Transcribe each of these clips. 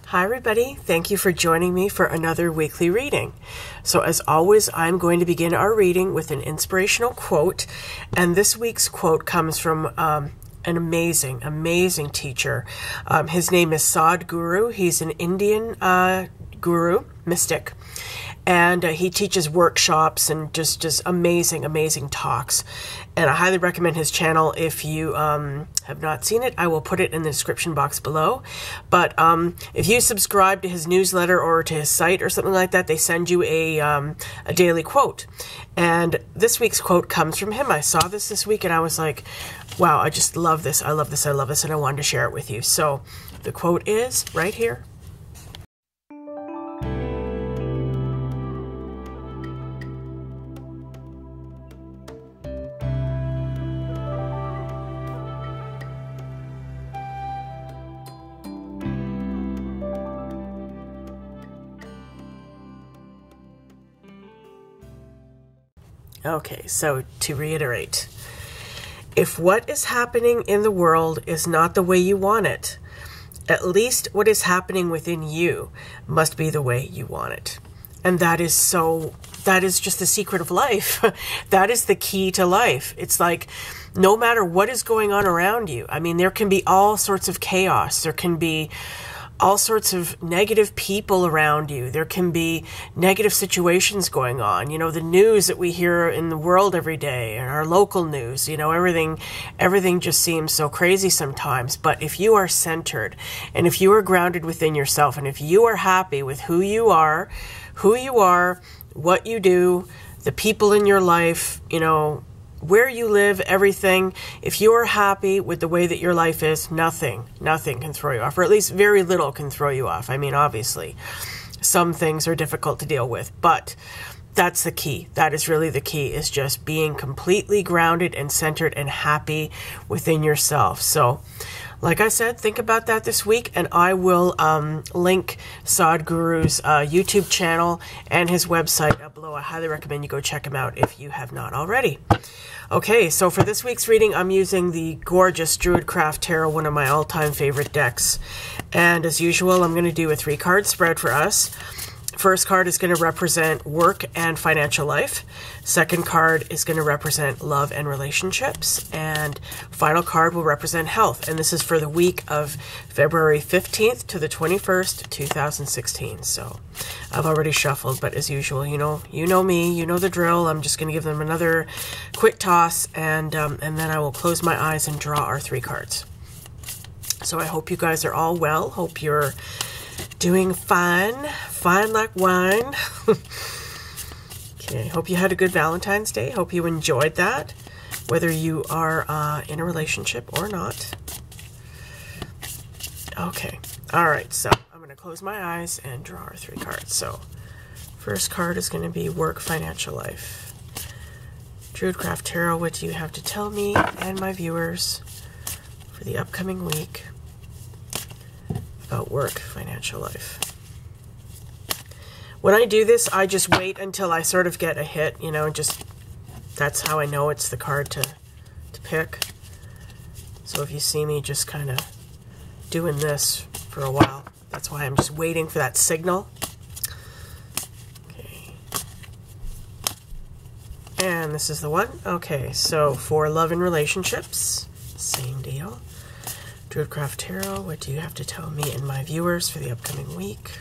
Hi everybody, thank you for joining me for another weekly reading. So as always, I'm going to begin our reading with an inspirational quote, and this week's quote comes from an amazing teacher. His name is Sadhguru. He's an Indian guru, mystic, and he teaches workshops and just amazing talks. And I highly recommend his channel. If you have not seen it, I will put it in the description box below. But if you subscribe to his newsletter or to his site or something like that, they send you a daily quote. And this week's quote comes from him. I saw this week and I was like, wow, I just love this. I love this. I love this. And I wanted to share it with you. So the quote is right here. Okay, so to reiterate, if what is happening in the world is not the way you want it, at least what is happening within you must be the way you want it. And that is just the secret of life. That is the key to life. It's like, no matter what is going on around you, I mean, there can be all sorts of chaos. There can be all sorts of negative people around you. There can be negative situations going on. You know, the news that we hear in the world every day, and our local news, you know, everything just seems so crazy sometimes. But if you are centered, and if you are grounded within yourself, and if you are happy with who you are, what you do, the people in your life, you know, where you live, everything, if you're happy with the way that your life is, nothing can throw you off, or at least very little can throw you off. I mean, obviously, some things are difficult to deal with, but that's the key. That is really the key, is just being completely grounded and centered and happy within yourself. So, like I said, think about that this week, and I will link Sadhguru's YouTube channel and his website up below. I highly recommend you go check him out if you have not already. Okay, so for this week's reading, I'm using the gorgeous DRUIDCRAFT Tarot, one of my all-time favorite decks. And as usual, I'm going to do a 3-card spread for us. First card is going to represent work and financial life. Second card is going to represent love and relationships. And final card will represent health. And this is for the week of February 15th to the 21st, 2016. So I've already shuffled, but as usual, you know me, you know the drill. I'm just going to give them another quick toss, and then I will close my eyes and draw our 3 cards. So I hope you guys are all well. Hope you're doing fine like wine. Okay, hope you had a good Valentine's Day. Hope you enjoyed that, whether you are in a relationship or not. Okay, all right, so I'm going to close my eyes and draw our 3 cards. So first card is going to be work, financial life. DRUIDCRAFT Tarot, what do you have to tell me and my viewers for the upcoming week about work, financial life? When I do this, I just wait until I sort of get a hit, you know, just that's how I know it's the card to pick. So if you see me just kind of doing this for a while, that's why I'm just waiting for that signal. Okay. And this is the one. Okay, so for love and relationships, same deal. DRUIDCRAFT Tarot, what do you have to tell me and my viewers for the upcoming week?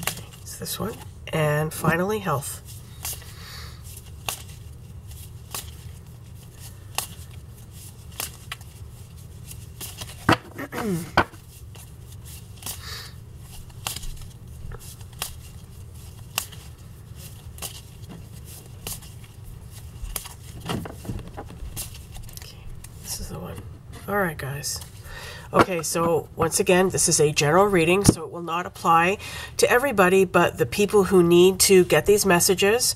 Okay, it's this one. And finally, health. All right, guys. Okay, so once again, this is a general reading, so it will not apply to everybody, but the people who need to get these messages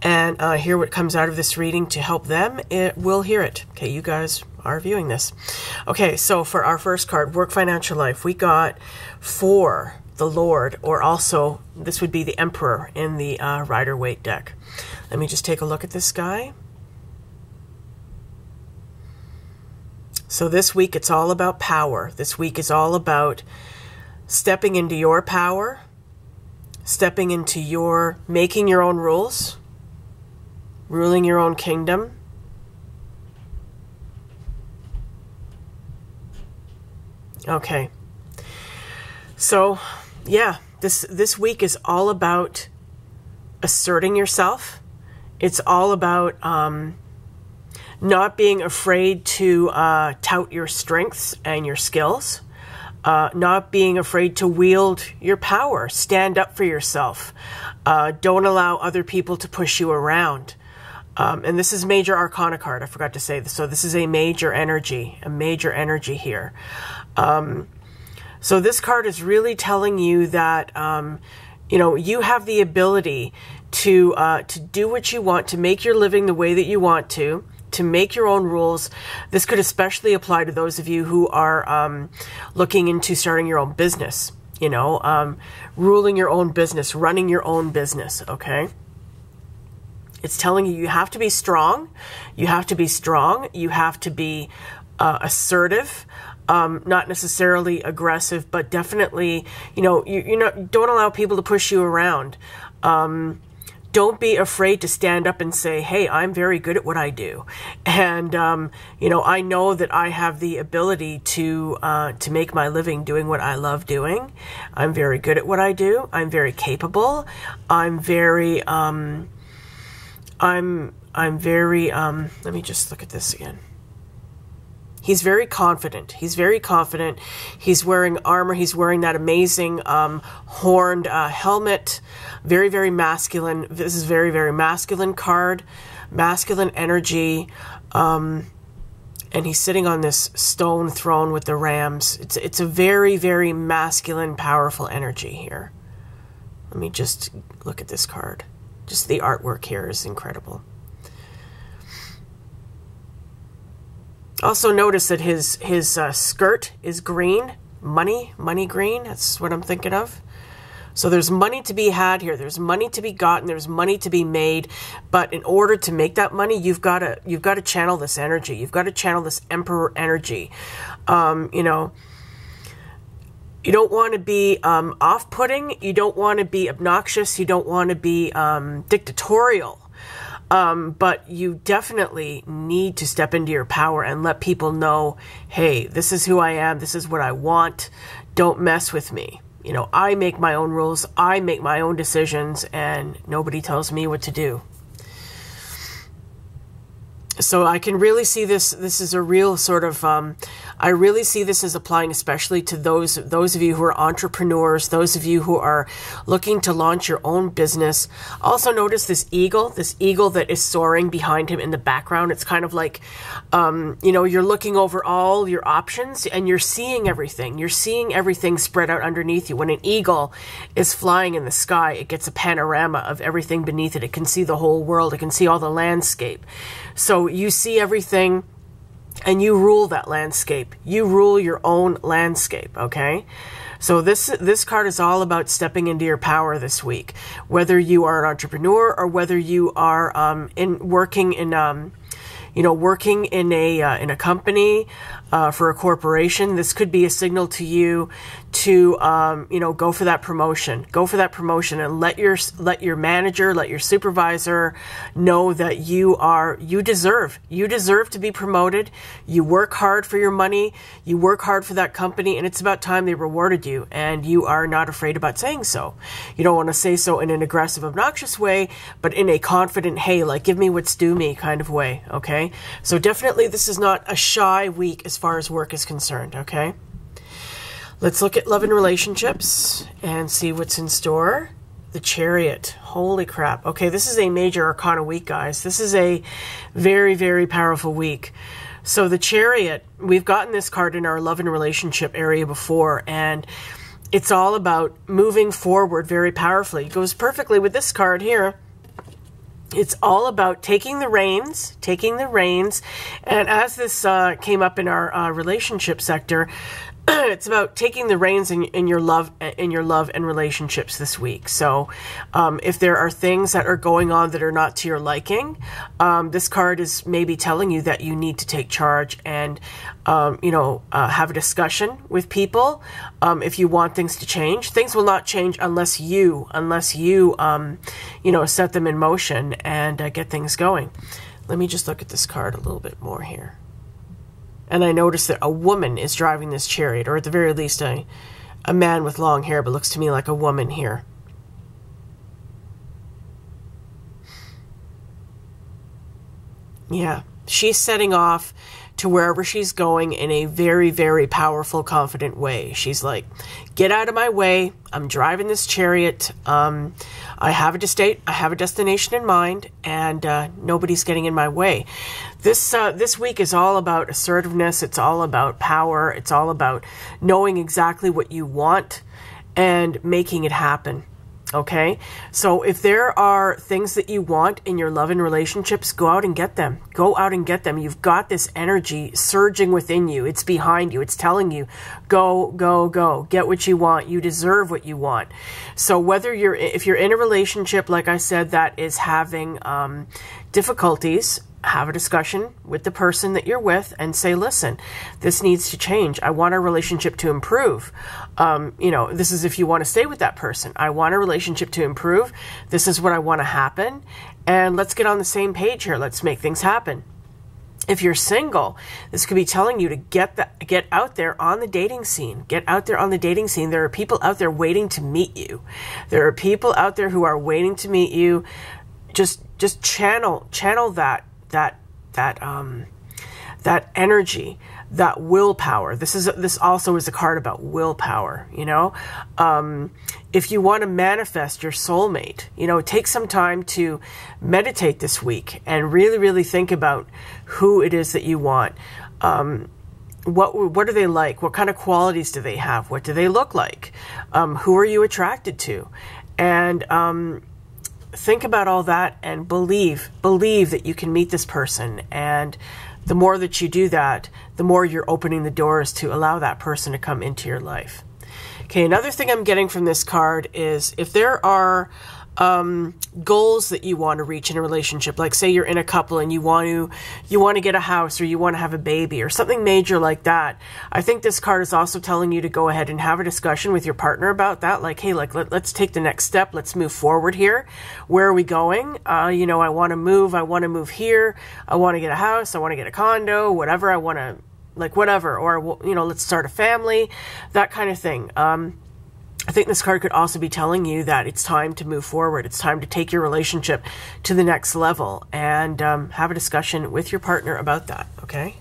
and hear what comes out of this reading to help them, it will hear it. Okay, you guys are viewing this. Okay, so for our first card, work, financial life, we got 4, the Lord, or also this would be the Emperor in the Rider-Waite deck. Let me just take a look at this guy. So this week it's all about power. This week is all about stepping into your power, stepping into your, making your own rules, ruling your own kingdom. Okay. So, yeah, this week is all about asserting yourself. It's all about not being afraid to tout your strengths and your skills. Not being afraid to wield your power. Stand up for yourself. Don't allow other people to push you around. And this is major arcana card. I forgot to say this. So this is a major energy here. So this card is really telling you that, you know, you have the ability to do what you want, to make your living the way that you want to make your own rules. This could especially apply to those of you who are looking into starting your own business, you know, ruling your own business, running your own business, okay? It's telling you have to be strong. You have to be strong. You have to be assertive. Not necessarily aggressive, but definitely, you know, don't allow people to push you around. Don't be afraid to stand up and say, hey, I'm very good at what I do. And, you know, I know that I have the ability to make my living doing what I love doing. I'm very good at what I do. I'm very capable. I'm very, let me just look at this again. He's very confident. He's very confident. He's wearing armor. He's wearing that amazing horned helmet. Very, very masculine. This is very, very masculine card. Masculine energy. And he's sitting on this stone throne with the rams. It's a very, very masculine, powerful energy here. Let me just look at this card. Just the artwork here is incredible. Also notice that his skirt is green, money green. That's what I'm thinking of. So there's money to be had here. There's money to be gotten. There's money to be made. But in order to make that money, you've got to channel this energy. You've got to channel this Emperor energy. You know, you don't want to be off-putting. You don't want to be obnoxious. You don't want to be dictatorial. But you definitely need to step into your power and let people know, hey, this is who I am. This is what I want. Don't mess with me. You know, I make my own rules. I make my own decisions, and nobody tells me what to do. So I can really see this. This is a real sort of, I really see this as applying especially to those of you who are entrepreneurs, those of you who are looking to launch your own business. Also notice this eagle that is soaring behind him in the background. It's kind of like, you know, you're looking over all your options and you're seeing everything. You're seeing everything spread out underneath you. When an eagle is flying in the sky, it gets a panorama of everything beneath it. It can see the whole world. It can see all the landscape. So you see everything and you rule that landscape. You rule your own landscape, okay? So this card is all about stepping into your power this week. Whether you are an entrepreneur or whether you are working in a company for a corporation, this could be a signal to you to go for that promotion. Go for that promotion and let your manager, let your supervisor know that you deserve to be promoted. You work hard for your money, you work hard for that company, and it's about time they rewarded you, and you are not afraid about saying so. You don't want to say so in an aggressive, obnoxious way, but in a confident, hey, like, give me what's due me kind of way, okay? So definitely this is not a shy week as far as work is concerned, okay? Let's look at love and relationships and see what's in store. The Chariot. Holy crap. Okay, this is a major arcana week, guys. This is a very, very powerful week. So the Chariot, we've gotten this card in our love and relationship area before, and it's all about moving forward very powerfully. It goes perfectly with this card here. It's all about taking the reins, and as this came up in our relationship sector, it's about taking the reins in your love and relationships this week. So if there are things that are going on that are not to your liking, this card is maybe telling you that you need to take charge and have a discussion with people. If you want things to change, things will not change unless you set them in motion and get things going. Let me just look at this card a little bit more here. And I noticed that a woman is driving this chariot, or at the very least a man with long hair, but looks to me like a woman here. Yeah, she's setting off to wherever she's going in a very, very powerful, confident way. She's like, get out of my way. I'm driving this chariot. I have a destination in mind, and nobody's getting in my way. This week is all about assertiveness. It's all about power. It's all about knowing exactly what you want and making it happen. Okay, so if there are things that you want in your love and relationships, go out and get them. Go out and get them. You've got this energy surging within you. It's behind you. It's telling you, go, go, go. Get what you want. You deserve what you want. So if you're in a relationship, like I said, that is having difficulties, have a discussion with the person that you're with and say, listen, this needs to change. I want our relationship to improve. This is if you want to stay with that person. I want a relationship to improve. This is what I want to happen. And let's get on the same page here. Let's make things happen. If you're single, this could be telling you to get out there on the dating scene. Get out there on the dating scene. There are people out there waiting to meet you. There are people out there who are waiting to meet you. Just channel that energy, that willpower. This also is a card about willpower, If you want to manifest your soulmate, take some time to meditate this week and really, really think about who it is that you want. What are they like? What kind of qualities do they have? What do they look like? Who are you attracted to? And think about all that and believe that you can meet this person. And the more that you do that, the more you're opening the doors to allow that person to come into your life. Okay, another thing I'm getting from this card is if there are goals that you want to reach in a relationship, like say you're in a couple and you want to get a house or you want to have a baby or something major like that, I think this card is also telling you to go ahead and have a discussion with your partner about that. Like, hey, let's take the next step. Let's move forward here. Where are we going? I want to move. I want to move here. I want to get a house. I want to get a condo, whatever. I want to whatever, or, let's start a family, that kind of thing. I think this card could also be telling you that it's time to move forward. It's time to take your relationship to the next level and have a discussion with your partner about that, okay?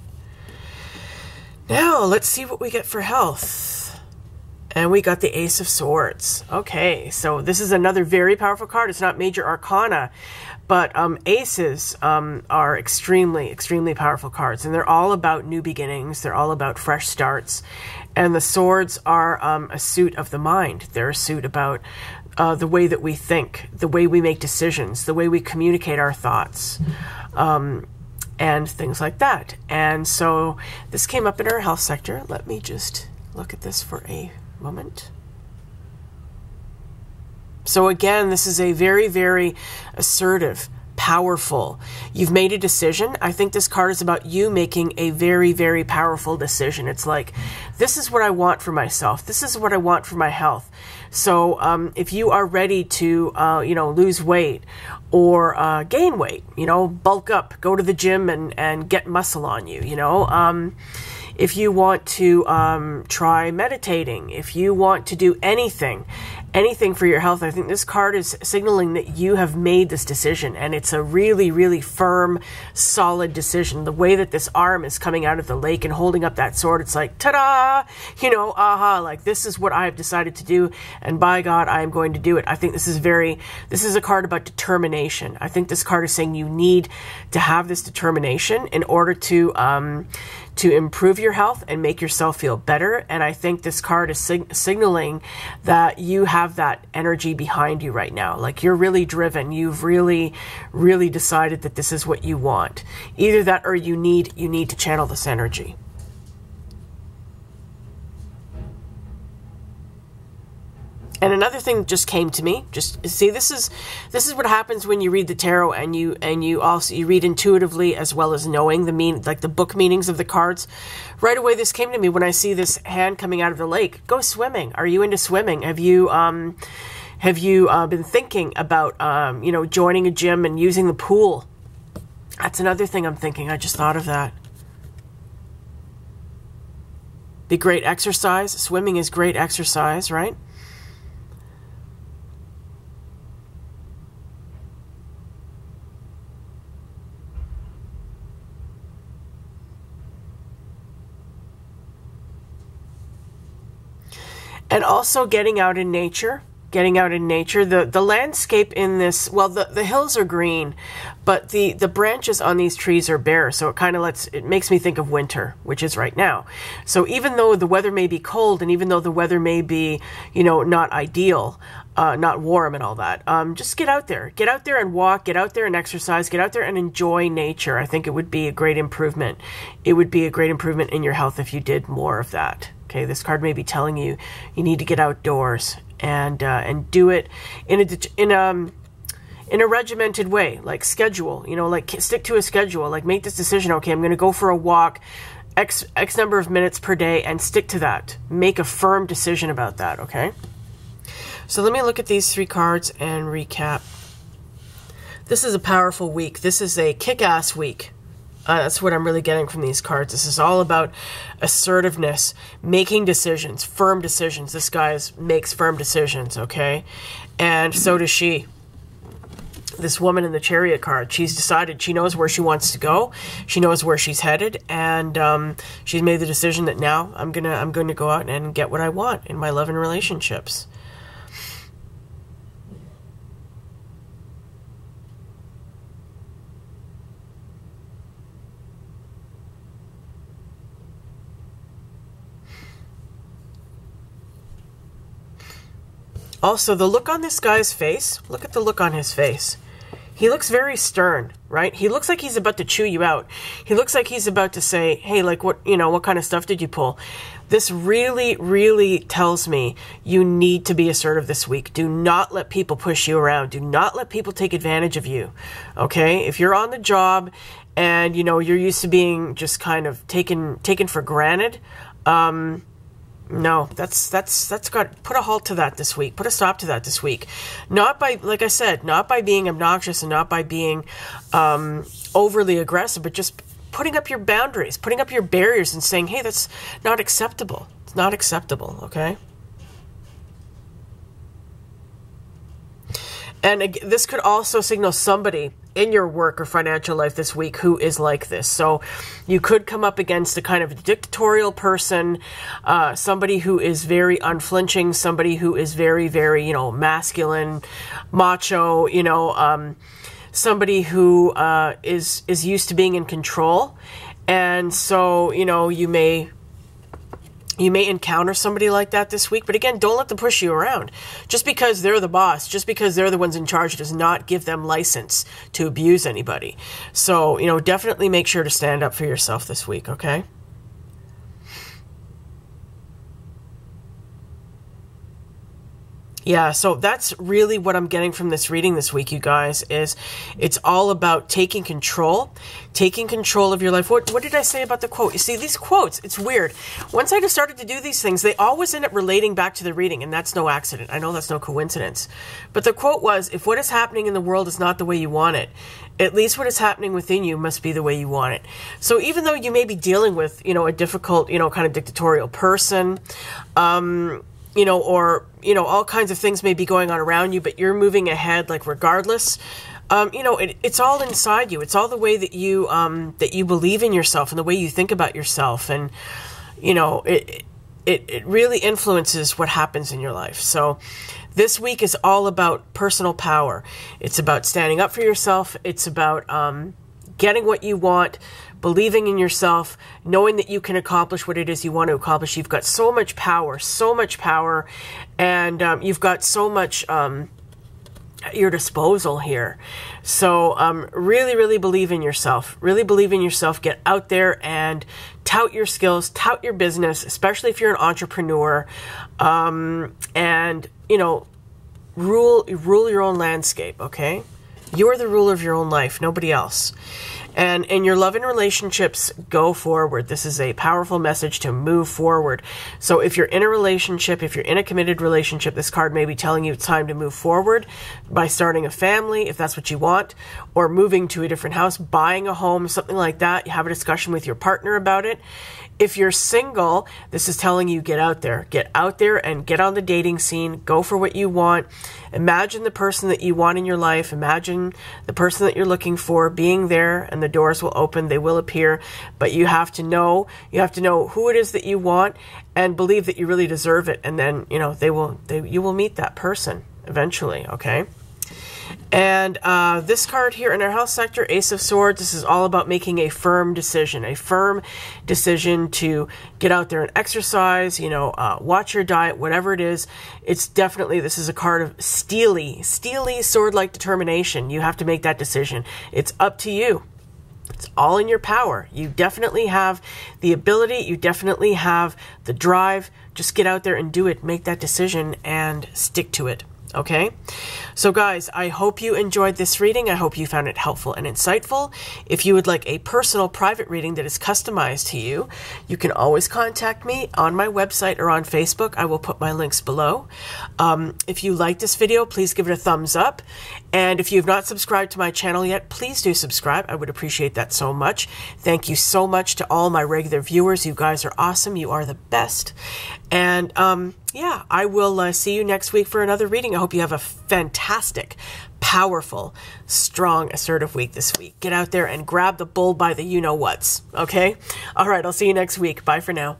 Now, let's see what we get for health. And we got the Ace of Swords. Okay, so this is another very powerful card. It's not major arcana, but aces are extremely, extremely powerful cards. And they're all about new beginnings. They're all about fresh starts. And the swords are a suit of the mind. They're a suit about the way that we think, the way we make decisions, the way we communicate our thoughts, and things like that. And so this came up in our health sector. Let me just look at this for a moment. So again, this is a very, very assertive, powerful. You've made a decision. I think this card is about you making a very, very powerful decision. It's like, this is what I want for myself. This is what I want for my health. So if you are ready to, lose weight or gain weight, bulk up, go to the gym and get muscle on you, if you want to try meditating, if you want to do anything for your health, I think this card is signaling that you have made this decision, and it's a really, really firm, solid decision. The way that this arm is coming out of the lake and holding up that sword, it's like, ta-da, aha, like this is what I've decided to do, and by God, I am going to do it. I think this is a card about determination. I think this card is saying you need to have this determination in order to improve your health and make yourself feel better. And I think this card is signaling that you have that energy behind you right now. Like you're really driven. You've really, really decided that this is what you want. Either that or you need to channel this energy. And another thing just came to me. Just see, this is what happens when you read the tarot and you read intuitively as well as knowing the book meanings of the cards. Right away, this came to me when I see this hand coming out of the lake. Go swimming. Are you into swimming? Have you been thinking about joining a gym and using the pool? That's another thing I'm thinking. I just thought of that. Be great exercise. Swimming is great exercise, right? And also getting out in nature. The landscape in this, well, the hills are green, but the branches on these trees are bare. So it makes me think of winter, which is right now. So even though the weather may be cold, and even though the weather may be, not ideal, not warm and all that, just get out there and walk, get out there and exercise, get out there and enjoy nature. I think it would be a great improvement. It would be a great improvement in your health if you did more of that. Okay, this card may be telling you need to get outdoors and do it in a regimented way, like schedule. Stick to a schedule. Like make this decision. Okay, I'm going to go for a walk, X number of minutes per day, and stick to that. Make a firm decision about that. Okay. So let me look at these 3 cards and recap. This is a powerful week. This is a kick-ass week. That's what I'm really getting from these cards. This is all about assertiveness, making decisions, firm decisions. This guy makes firm decisions, okay? And so does she. This woman in the Chariot card, she's decided, she knows where she wants to go. She knows where she's headed, and she's made the decision that now I'm gonna go out and get what I want in my love and relationships. Also, the look on this guy's face, look at the look on his face. He looks very stern, right? He looks like he's about to chew you out. He looks like he's about to say, hey, like what kind of stuff did you pull? This really, really tells me you need to be assertive this week. Do not let people push you around. Do not let people take advantage of you, okay? If you're on the job and, you're used to being just kind of taken for granted, no, that's got, put a halt to that this week. Put a stop to that this week. Not by, like I said, not by being obnoxious and not by being overly aggressive, but just putting up your boundaries, putting up your barriers and saying, hey, that's not acceptable. It's not acceptable, okay? And this could also signal somebody in your work or financial life this week who is like this. So you could come up against a kind of dictatorial person, somebody who is very unflinching, somebody who is very, very, masculine, macho, somebody who is used to being in control. And so, you may encounter somebody like that this week, but again, don't let them push you around. Just because they're the boss, just because they're the ones in charge does not give them license to abuse anybody. So, definitely make sure to stand up for yourself this week, okay? Yeah, so that's really what I'm getting from this reading this week, you guys, is it's all about taking control of your life. What did I say about the quote? You see, these quotes, it's weird. Once I just started to do these things, they always end up relating back to the reading, and that's no accident. I know that's no coincidence. But the quote was, if what is happening in the world is not the way you want it, at least what is happening within you must be the way you want it. So even though you may be dealing with, a difficult, kind of dictatorial person, or, all kinds of things may be going on around you, but you're moving ahead, like, regardless. It's all inside you. It's all the way that you believe in yourself and the way you think about yourself. And, it really influences what happens in your life. So this week is all about personal power. It's about standing up for yourself. It's about, getting what you want, believing in yourself, knowing that you can accomplish what it is you want to accomplish. You've got so much power, and you've got so much at your disposal here. So really, really believe in yourself. Really believe in yourself. Get out there and tout your skills, tout your business, especially if you're an entrepreneur. And you know, rule your own landscape, okay? You're the ruler of your own life, nobody else. And in your love and relationships, go forward. This is a powerful message to move forward. So if you're in a relationship, if you're in a committed relationship, this card may be telling you it's time to move forward by starting a family, if that's what you want, or moving to a different house, buying a home, something like that. You have a discussion with your partner about it. If you're single, this is telling you get out there and get on the dating scene. Go for what you want. Imagine the person that you want in your life. Imagine the person that you're looking for being there, and the doors will open. They will appear, but you have to know who it is that you want and believe that you really deserve it. And then, you know, you will meet that person eventually. Okay. And this card here in our health sector, Ace of Swords, this is all about making a firm decision to get out there and exercise, you know, watch your diet, whatever it is. It's definitely, this is a card of steely sword-like determination. You have to make that decision. It's up to you. It's all in your power. You definitely have the ability. You definitely have the drive. Just get out there and do it. Make that decision and stick to it. Okay, so guys, I hope you enjoyed this reading. I hope you found it helpful and insightful. If you would like a personal private reading that is customized to you, you can always contact me on my website or on Facebook. I will put my links below. If you like this video, please give it a thumbs up. And if you have not subscribed to my channel yet, please do subscribe. I would appreciate that so much. Thank you so much to all my regular viewers. You guys are awesome. You are the best. And yeah, I will see you next week for another reading. I hope you have a fantastic, powerful, strong, assertive week this week. Get out there and grab the bull by the you-know-whats, okay? All right, I'll see you next week. Bye for now.